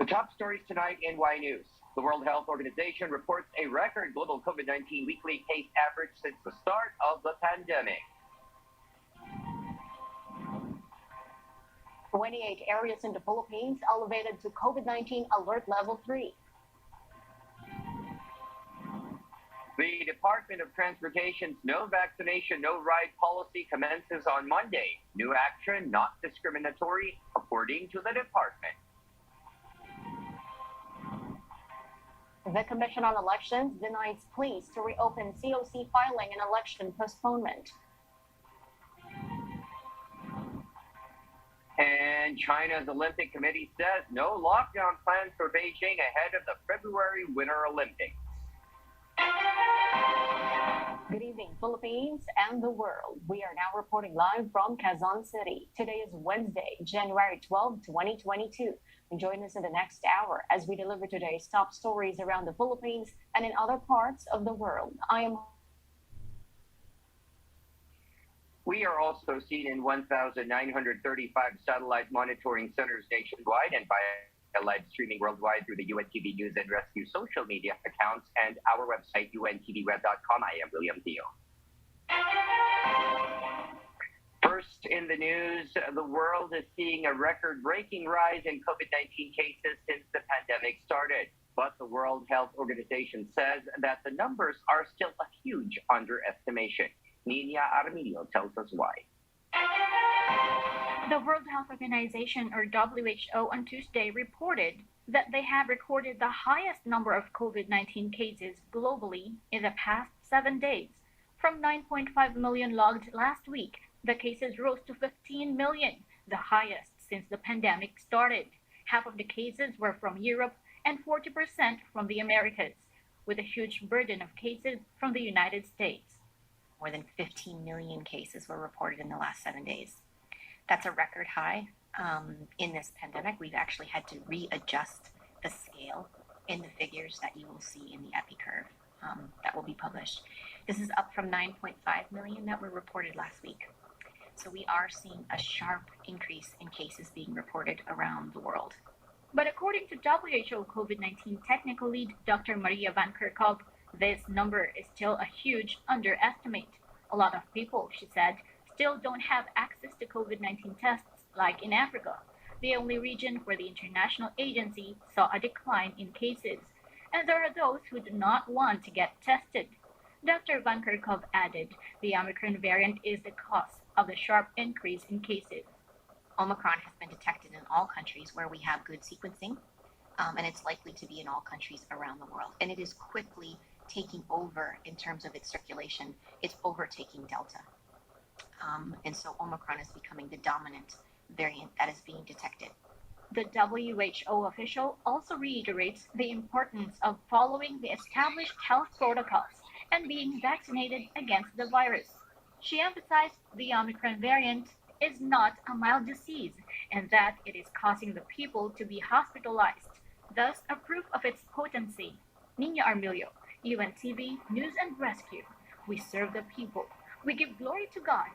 The top stories tonight in Y News. The World Health Organization reports a record global COVID-19 weekly case average since the start of the pandemic. 28 areas in the Philippines elevated to COVID-19 alert level 3. The Department of Transportation's no vaccination, no ride policy commences on Monday. New action, not discriminatory, according to the department. The Commission on Elections denies pleas to reopen COC filing and election postponement. And China's Olympic Committee says no lockdown plans for Beijing ahead of the February Winter Olympics. Good evening, Philippines and the world. We are now reporting live from Quezon City. Today is Wednesday, January 12, 2022. Join us in the next hour as we deliver today's top stories around the Philippines and in other parts of the world. We are also seen in 1,935 satellite monitoring centers nationwide and via live streaming worldwide through the UNTV News and Rescue social media accounts and our website, untvweb.com. I am William Theo. First in the news, the world is seeing a record-breaking rise in COVID-19 cases since the pandemic started. But the World Health Organization says that the numbers are still a huge underestimation. Nina Armilio tells us why. The World Health Organization, or WHO, on Tuesday reported that they have recorded the highest number of COVID-19 cases globally in the past 7 days. From 9.5 million logged last week, the cases rose to 15 million, the highest since the pandemic started. Half of the cases were from Europe and 40% from the Americas, with a huge burden of cases from the United States. More than 15 million cases were reported in the last 7 days. That's a record high. In this pandemic, we've actually had to readjust the scale in the figures that you will see in the epi curve that will be published. This is up from 9.5 million that were reported last week. So we are seeing a sharp increase in cases being reported around the world. But according to WHO COVID-19 technical lead Dr. Maria Van Kerkhove, this number is still a huge underestimate. A lot of people, she said, still don't have access to COVID-19 tests like in Africa, the only region where the international agency saw a decline in cases. And there are those who do not want to get tested. Dr. Van Kerkhove added, the Omicron variant is the cause of the sharp increase in cases. Omicron has been detected in all countries where we have good sequencing, and it's likely to be in all countries around the world. And it is quickly taking over in terms of its circulation. It's overtaking Delta. And so Omicron is becoming the dominant variant that is being detected. The WHO official also reiterates the importance of following the established health protocols and being vaccinated against the virus. She emphasized the Omicron variant is not a mild disease and that it is causing the people to be hospitalized, thus a proof of its potency. Nina Armilio, UNTV News and Rescue. We serve the people. We give glory to God.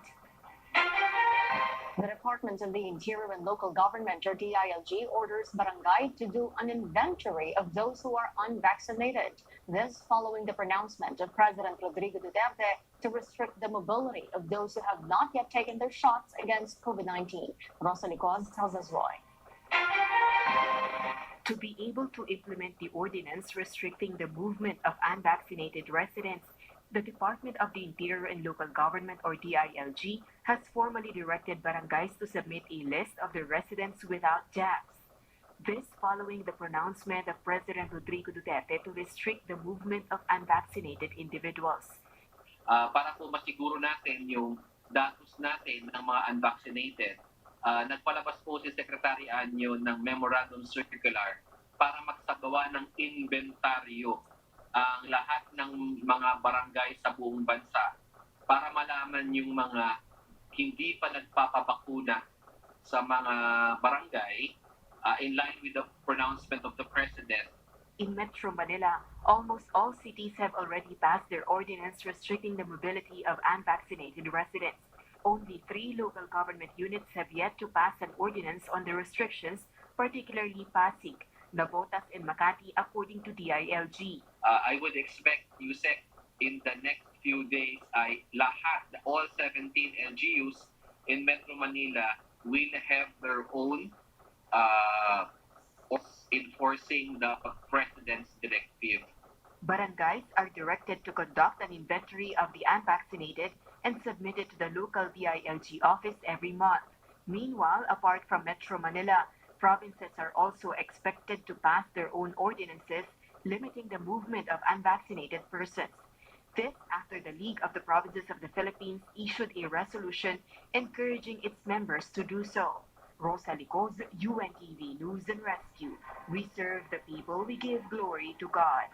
The Department of the Interior and Local Government, or DILG, orders barangay to do an inventory of those who are unvaccinated. This following the pronouncement of President Rodrigo Duterte to restrict the mobility of those who have not yet taken their shots against COVID-19. Rosa Nicoz tells us why. To be able to implement the ordinance restricting the movement of unvaccinated residents, the Department of the Interior and Local Government, or DILG, has formally directed barangays to submit a list of the residents without jabs. This following the pronouncement of President Rodrigo Duterte to restrict the movement of unvaccinated individuals. Para po masiguro natin yung datos natin ng mga unvaccinated, nagpalabas po si Secretary Anyo ng Memorandum Circular para magsagawa ng inventaryo ang lahat ng mga barangay sa buong bansa para malaman yung mga hindi pa nagpapabakuna sa mga barangay in line with the pronouncement of the President. In Metro Manila, almost all cities have already passed their ordinance restricting the mobility of unvaccinated residents. Only 3 local government units have yet to pass an ordinance on the restrictions, particularly Pasig, Nabotas and Makati according to DILG. I would expect USEC in the next few days ay all 17 LGUs in Metro Manila will have their own enforcing the President's directive. Barangays are directed to conduct an inventory of the unvaccinated and submit it to the local DILG office every month. Meanwhile, apart from Metro Manila, provinces are also expected to pass their own ordinances limiting the movement of unvaccinated persons. This after the League of the Provinces of the Philippines issued a resolution encouraging its members to do so. Rosa Licoz, UNTV News and Rescue. We serve the people, we give glory to God.